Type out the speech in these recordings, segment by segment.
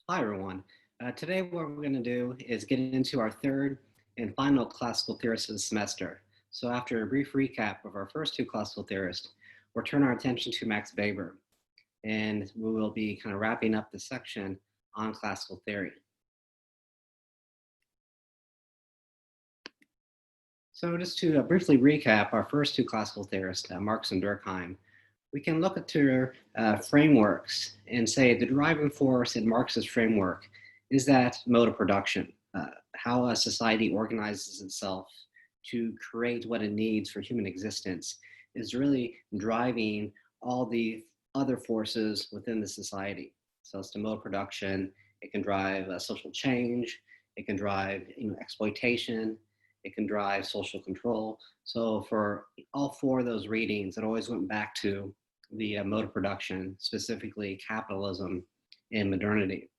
Hi, everyone. Today, what we're going to do is get into our third and final classical theorist of the semester. So after a brief recap of our first two classical theorists, we'll turn our attention to Max Weber, and we will be kind of wrapping up the section on classical theory. So just to briefly recap our first two classical theorists, Marx and Durkheim, we can look at their frameworks and say the driving force in Marx's framework is that mode of production, how a society organizes itself to create what it needs for human existence is really driving all the other forces within the society. So it's the mode of production, it can drive social change, it can drive exploitation, it can drive social control. So for all four of those readings, it always went back to the mode of production, specifically capitalism and modernity.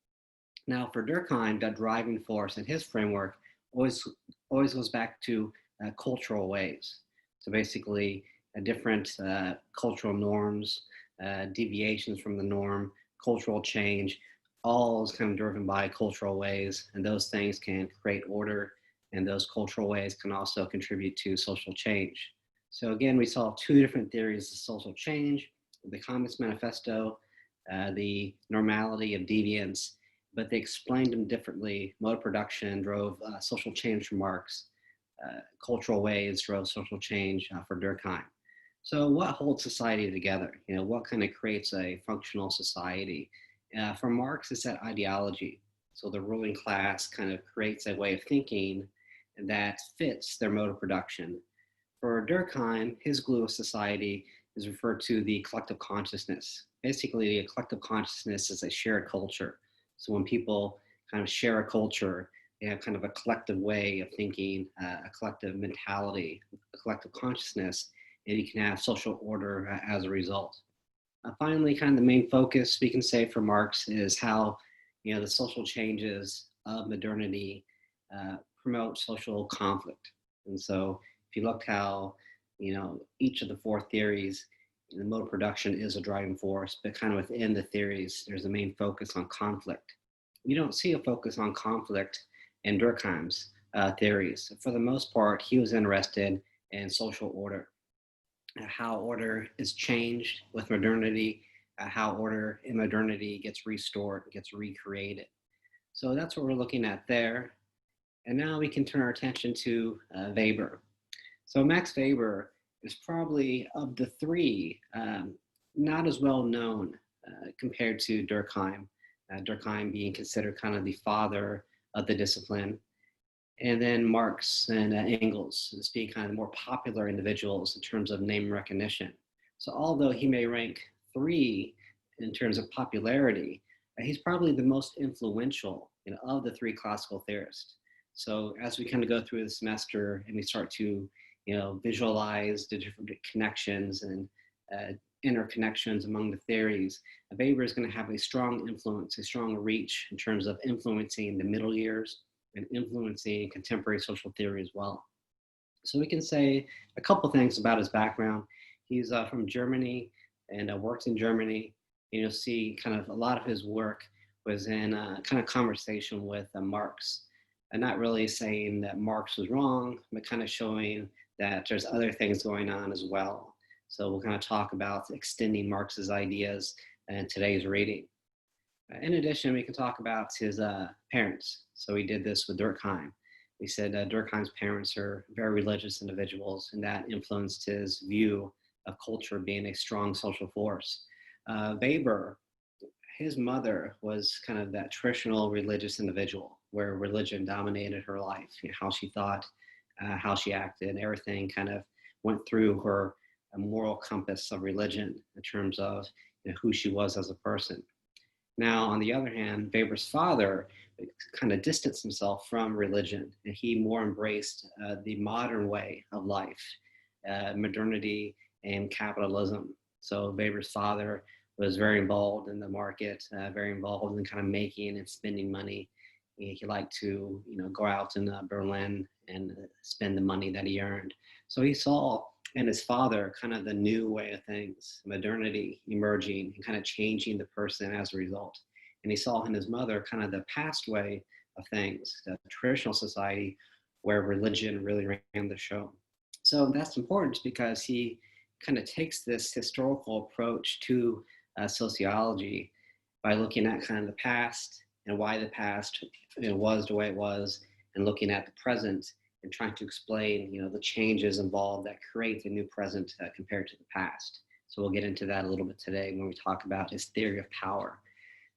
Now, for Durkheim, that driving force in his framework always goes back to cultural ways. So basically, different cultural norms, deviations from the norm, cultural change, all is kind of driven by cultural ways, and those things can create order, and those cultural ways can also contribute to social change. So again, we saw two different theories of social change: the Communist Manifesto, the normality of deviance, but they explained them differently. Mode of production drove social change for Marx. Cultural ways drove social change for Durkheim. So what holds society together? What kind of creates a functional society? For Marx, it's that ideology. So the ruling class kind of creates a way of thinking that fits their mode of production. For Durkheim, his glue of society is referred to the collective consciousness. Basically, a collective consciousness is a shared culture. So when people kind of share a culture, they have kind of a collective way of thinking, a collective mentality, a collective consciousness, and you can have social order as a result. Finally, kind of the main focus we can say for Marx is how the social changes of modernity promote social conflict. And so if you look how each of the four theories, the mode of production is a driving force, but kind of within the theories, there's a main focus on conflict. You don't see a focus on conflict in Durkheim's theories. For the most part, he was interested in social order, how order is changed with modernity, how order in modernity gets restored, gets recreated. So that's what we're looking at there. And now we can turn our attention to Weber. So Max Weber is probably of the three not as well known compared to Durkheim. Durkheim being considered kind of the father of the discipline, and then Marx and Engels as being kind of the more popular individuals in terms of name recognition. So although he may rank three in terms of popularity, he's probably the most influential of the three classical theorists. So as we kind of go through the semester and we start to visualize the different connections and interconnections among the theories, Weber is going to have a strong influence, a strong reach in terms of influencing the middle years and influencing contemporary social theory as well. So we can say a couple things about his background. He's from Germany and worked in Germany. You'll see kind of a lot of his work was in kind of conversation with Marx, and not really saying that Marx was wrong, but kind of showing that there's other things going on as well. So we'll kind of talk about extending Marx's ideas in today's reading. In addition, we can talk about his parents. So we did this with Durkheim. We said Durkheim's parents are very religious individuals, and that influenced his view of culture being a strong social force. Weber, his mother was kind of that traditional religious individual where religion dominated her life, how she thought, how she acted, everything kind of went through her moral compass of religion in terms of who she was as a person. Now, on the other hand, Weber's father kind of distanced himself from religion, and he more embraced the modern way of life, modernity and capitalism. So Weber's father was very involved in the market, very involved in kind of making and spending money. He liked to, go out in Berlin and spend the money that he earned. So he saw in his father kind of the new way of things, modernity emerging and kind of changing the person as a result. And he saw in his mother kind of the past way of things, the traditional society where religion really ran the show. So that's important because he kind of takes this historical approach to sociology by looking at kind of the past and why the past was the way it was, and looking at the present and trying to explain the changes involved that create the new present compared to the past. So we'll get into that a little bit today when we talk about his theory of power.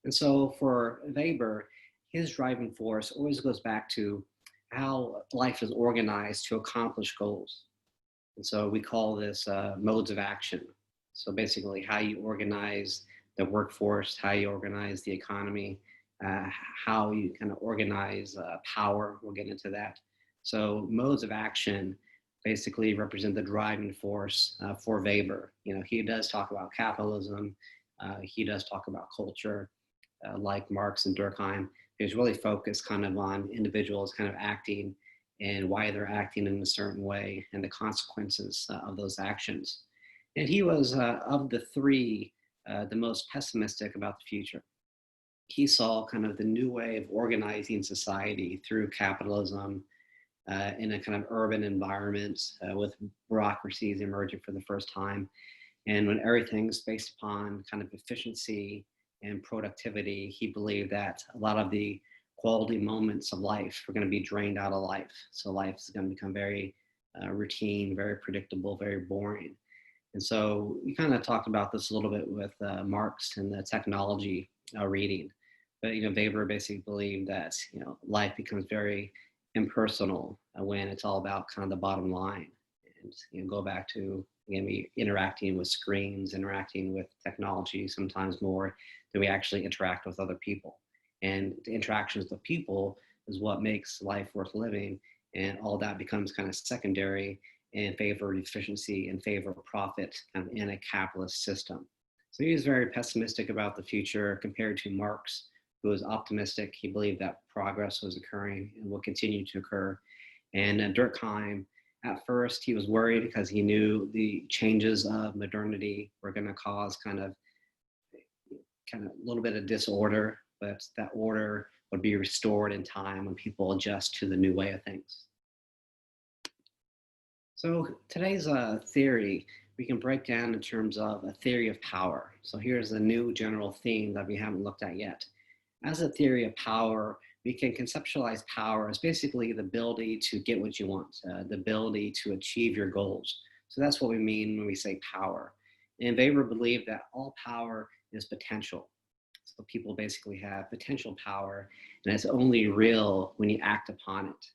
And so for Weber, his driving force always goes back to how life is organized to accomplish goals. And so we call this modes of action. So basically, how you organize the workforce, how you organize the economy, uh, how you kind of organize power. We'll get into that. So modes of action basically represent the driving force for Weber. He does talk about capitalism. He does talk about culture, like Marx and Durkheim. He was really focused kind of on individuals kind of acting and why they're acting in a certain way and the consequences of those actions. And he was, of the three, the most pessimistic about the future. He saw kind of the new way of organizing society through capitalism in a kind of urban environment with bureaucracies emerging for the first time. And when everything's based upon kind of efficiency and productivity, he believed that a lot of the quality moments of life are going to be drained out of life. So life is going to become very routine, very predictable, very boring. And so we kind of talked about this a little bit with Marx and the technology reading. But Weber basically believed that life becomes very impersonal when it's all about kind of the bottom line. And go back to again, we interacting with screens, interacting with technology sometimes more than we actually interact with other people. And the interactions with people is what makes life worth living. And all that becomes kind of secondary in favor of efficiency, in favor of profit, kind of in a capitalist system. So he was very pessimistic about the future compared to Marx, who was optimistic. He believed that progress was occurring and will continue to occur. And Durkheim, at first, he was worried because he knew the changes of modernity were going to cause kind of a little bit of disorder, but that order would be restored in time when people adjust to the new way of things. So today's theory, we can break down in terms of a theory of power. So here's a new general theme that we haven't looked at yet. As a theory of power, we can conceptualize power as basically the ability to get what you want, the ability to achieve your goals. So that's what we mean when we say power. And Weber believed that all power is potential. So people basically have potential power, and it's only real when you act upon it.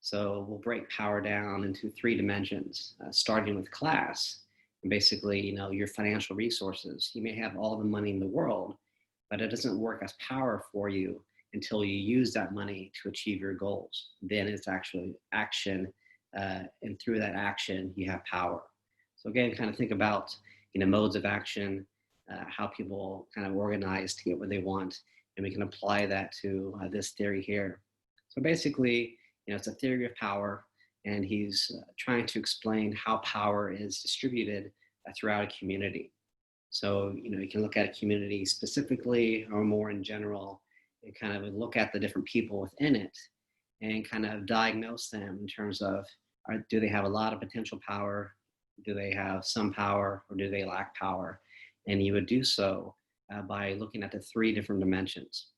So we'll break power down into three dimensions, starting with class. And basically, your financial resources. You may have all the money in the world, but it doesn't work as power for you until you use that money to achieve your goals. Then it's actually action, and through that action, you have power. So again, kind of think about modes of action, how people kind of organize to get what they want, and we can apply that to this theory here. So basically, it's a theory of power, and he's trying to explain how power is distributed throughout a community. So, you can look at a community specifically or more in general and kind of look at the different people within it and kind of diagnose them in terms of do they have a lot of potential power? Do they have some power, or do they lack power? And you would do so by looking at the three different dimensions.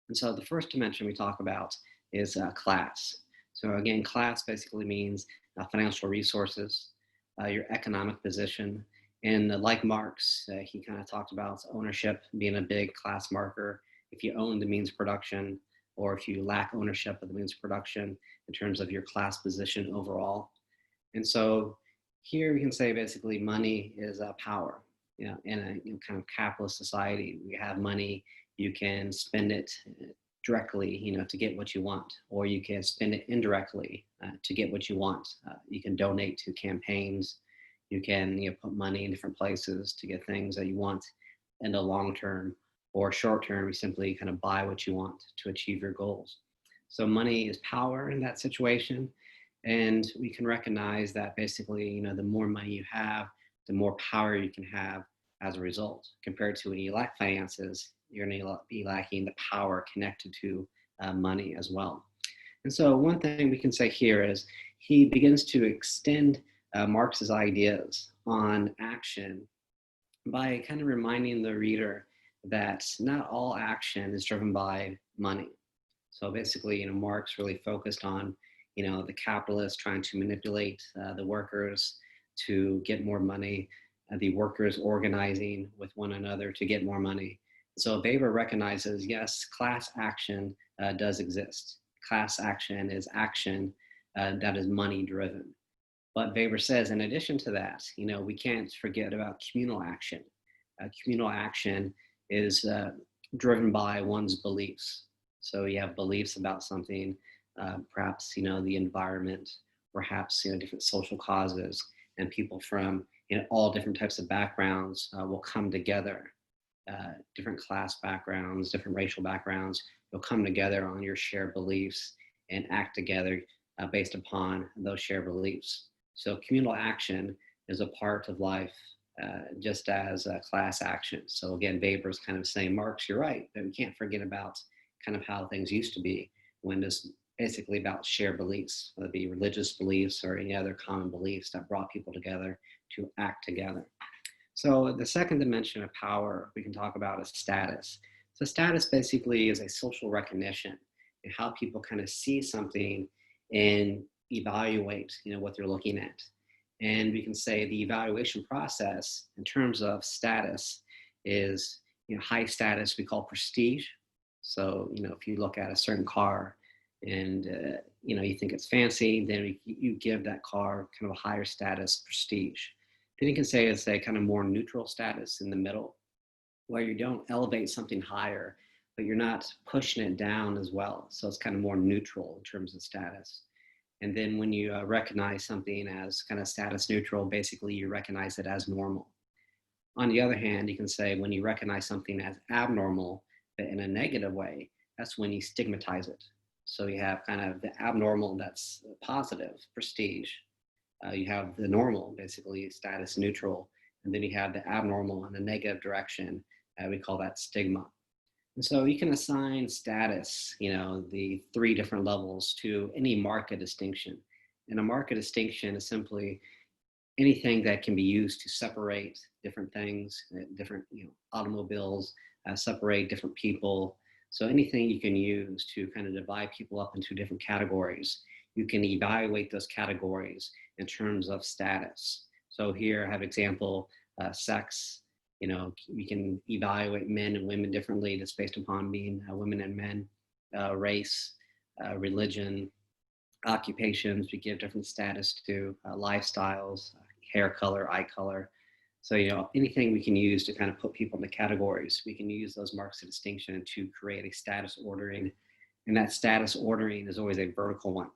And so the first dimension we talk about is class. So again, class basically means financial resources, your economic position. And like Marx, he kind of talked about ownership being a big class marker. If you own the means of production, or if you lack ownership of the means of production in terms of your class position overall. And so here we can say basically money is power. In a kind of capitalist society, we have money, you can spend it directly, to get what you want, or you can spend it indirectly to get what you want. You can donate to campaigns, you can put money in different places to get things that you want in the long term, or short term, you simply kind of buy what you want to achieve your goals. So money is power in that situation, and we can recognize that basically, the more money you have, the more power you can have as a result, compared to when you lack finances, you're going to be lacking the power connected to money as well. And so one thing we can say here is he begins to extend Marx's ideas on action by kind of reminding the reader that not all action is driven by money. So basically, Marx really focused on, the capitalists trying to manipulate the workers to get more money, the workers organizing with one another to get more money. So Weber recognizes, yes, class action does exist. Class action is action that is money driven. But Weber says, in addition to that, we can't forget about communal action. Communal action is driven by one's beliefs. So you have beliefs about something, perhaps, the environment, perhaps, different social causes, and people from all different types of backgrounds will come together. Different class backgrounds, different racial backgrounds, you'll come together on your shared beliefs and act together based upon those shared beliefs. So communal action is a part of life, just as class action. So again, Weber's kind of saying, Marx, you're right, but we can't forget about kind of how things used to be when it's basically about shared beliefs, whether it be religious beliefs or any other common beliefs that brought people together to act together. So the second dimension of power we can talk about is status. So status basically is a social recognition and how people kind of see something and evaluate, what they're looking at. And we can say the evaluation process in terms of status is, high status we call prestige. So, if you look at a certain car and, you think it's fancy, then you give that car kind of a higher status, prestige. Then you can say it's a kind of more neutral status in the middle, where you don't elevate something higher, but you're not pushing it down as well. So it's kind of more neutral in terms of status. And then when you recognize something as kind of status neutral, basically you recognize it as normal. On the other hand, you can say when you recognize something as abnormal, but in a negative way, that's when you stigmatize it. So you have kind of the abnormal that's positive, prestige. You have the normal, basically status neutral. And then you have the abnormal in the negative direction. We call that stigma. And so you can assign status, the three different levels to any market distinction. And a market distinction is simply anything that can be used to separate different things, different automobiles, separate different people. So anything you can use to kind of divide people up into different categories, you can evaluate those categories in terms of status. So here I have example, sex. We can evaluate men and women differently just based upon being women and men, race, religion, occupations. We give different status to lifestyles, hair color, eye color. So, anything we can use to kind of put people into categories, we can use those marks of distinction to create a status ordering. And that status ordering is always a vertical one.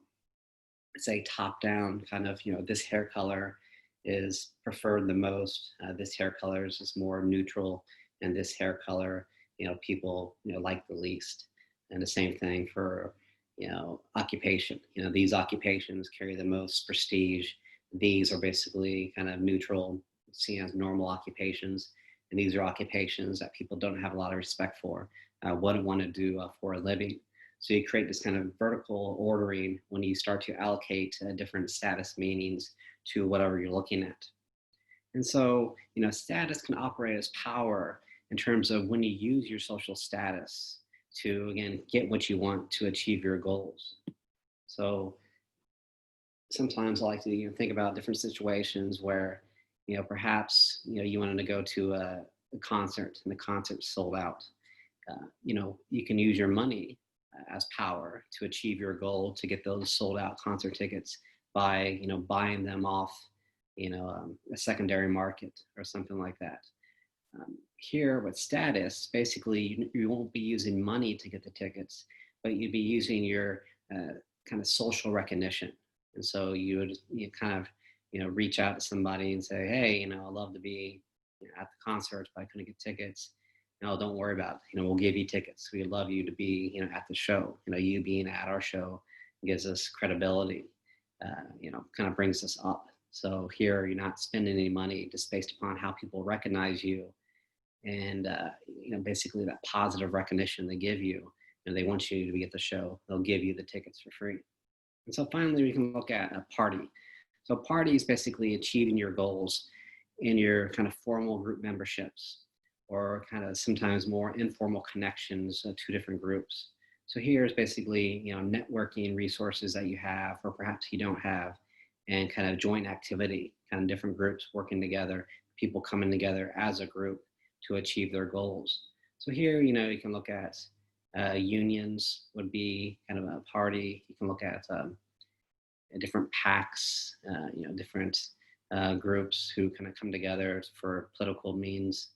It's a top-down kind of, this hair color is preferred the most. This hair color is just more neutral, and this hair color, people, like the least. And the same thing for, occupation. These occupations carry the most prestige. These are basically kind of neutral, seen as normal occupations. And these are occupations that people don't have a lot of respect for, wouldn't want to do for a living. So you create this kind of vertical ordering when you start to allocate different status meanings to whatever you're looking at. And so, status can operate as power in terms of when you use your social status to, again, get what you want to achieve your goals. So sometimes I like to think about different situations where, perhaps, you wanted to go to a concert and the concert's sold out. You can use your money as power to achieve your goal to get those sold out concert tickets by buying them off a secondary market or something like that. Here with status, basically you won't be using money to get the tickets, but you'd be using your kind of social recognition. And so you kind of reach out to somebody and say, hey, I'd love to be at the concert, but I couldn't get tickets. No, don't worry about it. We'll give you tickets. We'd love you to be at the show. You being at our show gives us credibility. Kind of brings us up. So here you're not spending any money just based upon how people recognize you. and basically that positive recognition they give you. They want you to be at the show. They'll give you the tickets for free. And so finally, we can look at a party. So a party is basically achieving your goals in your kind of formal group memberships, or kind of sometimes more informal connections to different groups. So here is basically, networking resources that you have, or perhaps you don't have, and kind of joint activity, kind of different groups working together, people coming together as a group to achieve their goals. So here, you can look at unions would be kind of a party. You can look at different PACs, different groups who kind of come together for political means.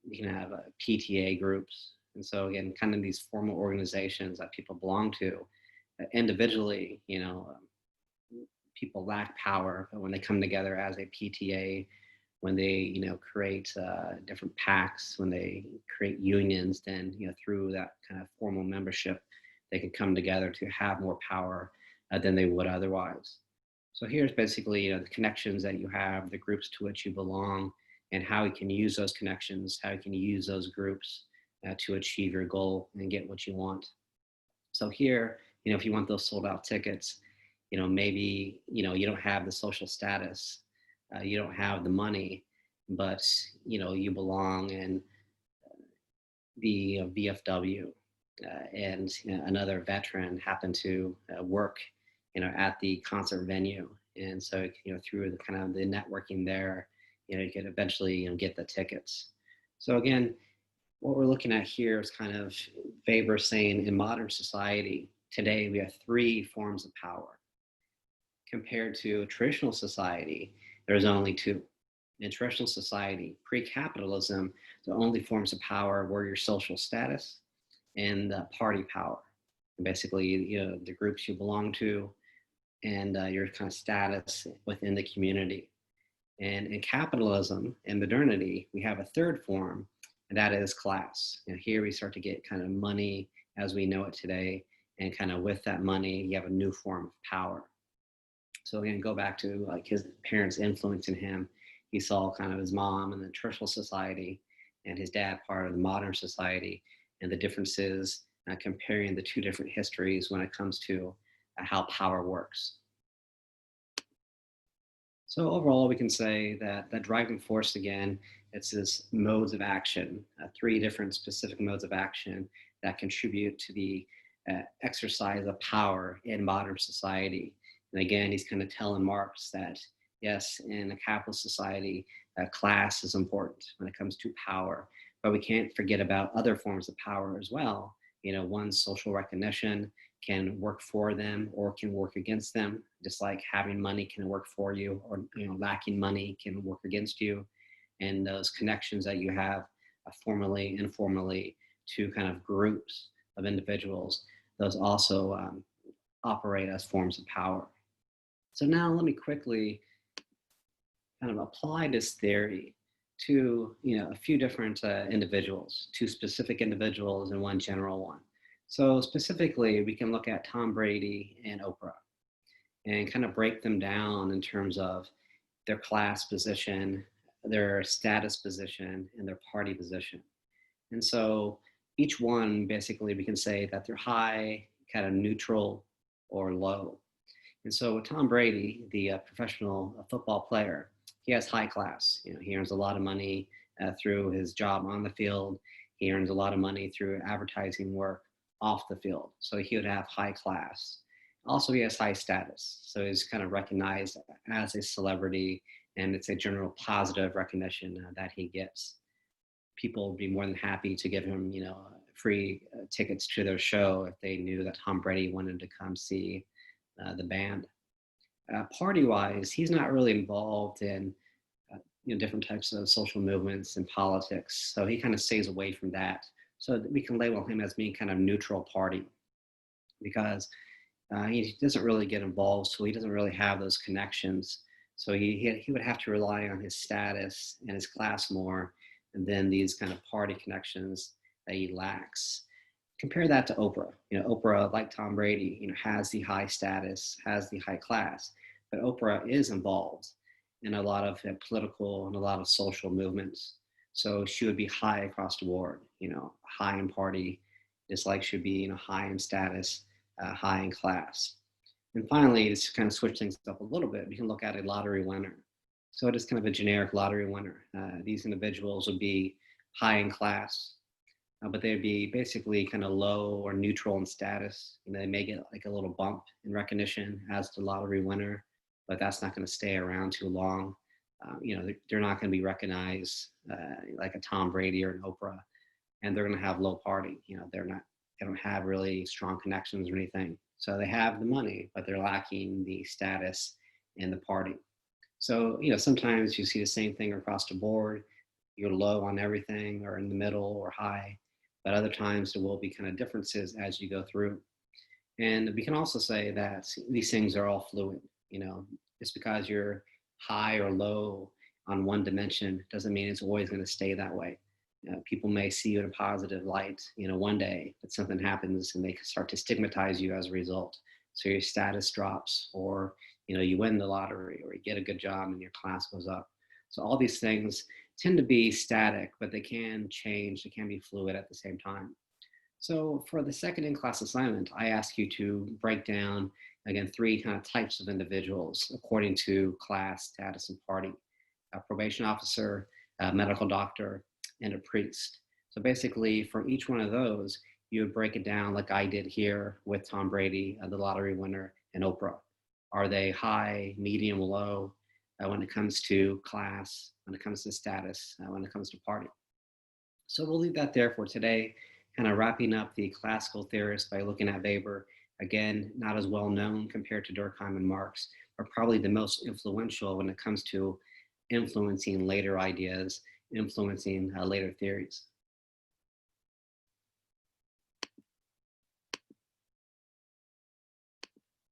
You can have PTA groups. And so again, kind of these formal organizations that people belong to. Individually, people lack power, but when they come together as a PTA, when they create different PACs, when they create unions, then through that kind of formal membership, they can come together to have more power than they would otherwise. So here's basically the connections that you have, the groups to which you belong, and how you can use those connections, how you can use those groups to achieve your goal and get what you want. So here, if you want those sold out tickets, maybe you don't have the social status, you don't have the money, but you belong in the VFW, and another veteran happened to work at the concert venue, and so through the kind of the networking there, you could eventually get the tickets. So again, what we're looking at here is kind of Weber saying in modern society today we have three forms of power. Compared to traditional society, there's only two. In traditional society, pre-capitalism, the only forms of power were your social status and the party power. And basically, the groups you belong to and your kind of status within the community. And in capitalism and modernity, we have a third form, and that is class. Here we start to get kind of money as we know it today, and kind of with that money, you have a new form of power. So again, go back to like his parents influencing him. He saw kind of his mom in the traditional society and his dad part of the modern society, and the differences, comparing the two different histories when it comes to how power works. So overall, we can say that the driving force, again, it's this modes of action, three different specific modes of action that contribute to the exercise of power in modern society. And again, he's kind of telling Marx that, yes, in a capitalist society, class is important when it comes to power, but we can't forget about other forms of power as well. One's social recognition can work for them or can work against them, just like having money can work for you, or lacking money can work against you. And those connections that you have formally, informally, to kind of groups of individuals, those also operate as forms of power. So now let me quickly kind of apply this theory to a few different individuals, two specific individuals and one general one. So specifically, we can look at Tom Brady and Oprah and kind of break them down in terms of their class position, their status position, and their party position. And so each one, basically, we can say that they're high, kind of neutral, or low. And so with Tom Brady, the professional football player, he has high class. He earns a lot of money through his job on the field. He earns a lot of money through advertising work off the field. So he would have high class. Also, he has high status. So he's kind of recognized as a celebrity, and it's a general positive recognition that he gets. People would be more than happy to give him, free tickets to their show if they knew that Tom Brady wanted to come see the band. Party-wise, he's not really involved in different types of social movements and politics, so he kind of stays away from that. So that we can label him as being kind of neutral party, because he doesn't really get involved, so he doesn't really have those connections. So he would have to rely on his status and his class more than these kind of party connections that he lacks. Compare that to Oprah. Oprah, like Tom Brady, has the high status, has the high class, but Oprah is involved in a lot of political and a lot of social movements. So she would be high across the board, high in party, just like she would be, high in status, high in class. And finally, just to kind of switch things up a little bit, we can look at a lottery winner. So it is kind of a generic lottery winner. These individuals would be high in class, but they'd be basically kind of low or neutral in status. They may get like a little bump in recognition as the lottery winner, but that's not going to stay around too long. They're not going to be recognized like a Tom Brady or an Oprah, and they're going to have low party. They don't have really strong connections or anything. So they have the money, but they're lacking the status and the party. So, sometimes you see the same thing across the board. You're low on everything or in the middle or high, but other times there will be kind of differences as you go through. And we can also say that these things are all fluid. Just because you're high or low on one dimension doesn't mean it's always going to stay that way. People may see you in a positive light, one day, but something happens and they start to stigmatize you as a result. So your status drops, or you win the lottery, or you get a good job and your class goes up. So all these things tend to be static, but they can change. They can be fluid at the same time. So for the second in-class assignment, I ask you to break down, again, three kind of types of individuals according to class, status, and party: a probation officer, a medical doctor, and a priest. So basically, for each one of those, you would break it down like I did here with Tom Brady, the lottery winner, and Oprah. Are they high, medium, low when it comes to class, when it comes to status, when it comes to party? So we'll leave that there for today, kind of wrapping up the classical theorists by looking at Weber. Again, not as well known compared to Durkheim and Marx, but probably the most influential when it comes to influencing later ideas, influencing later theories.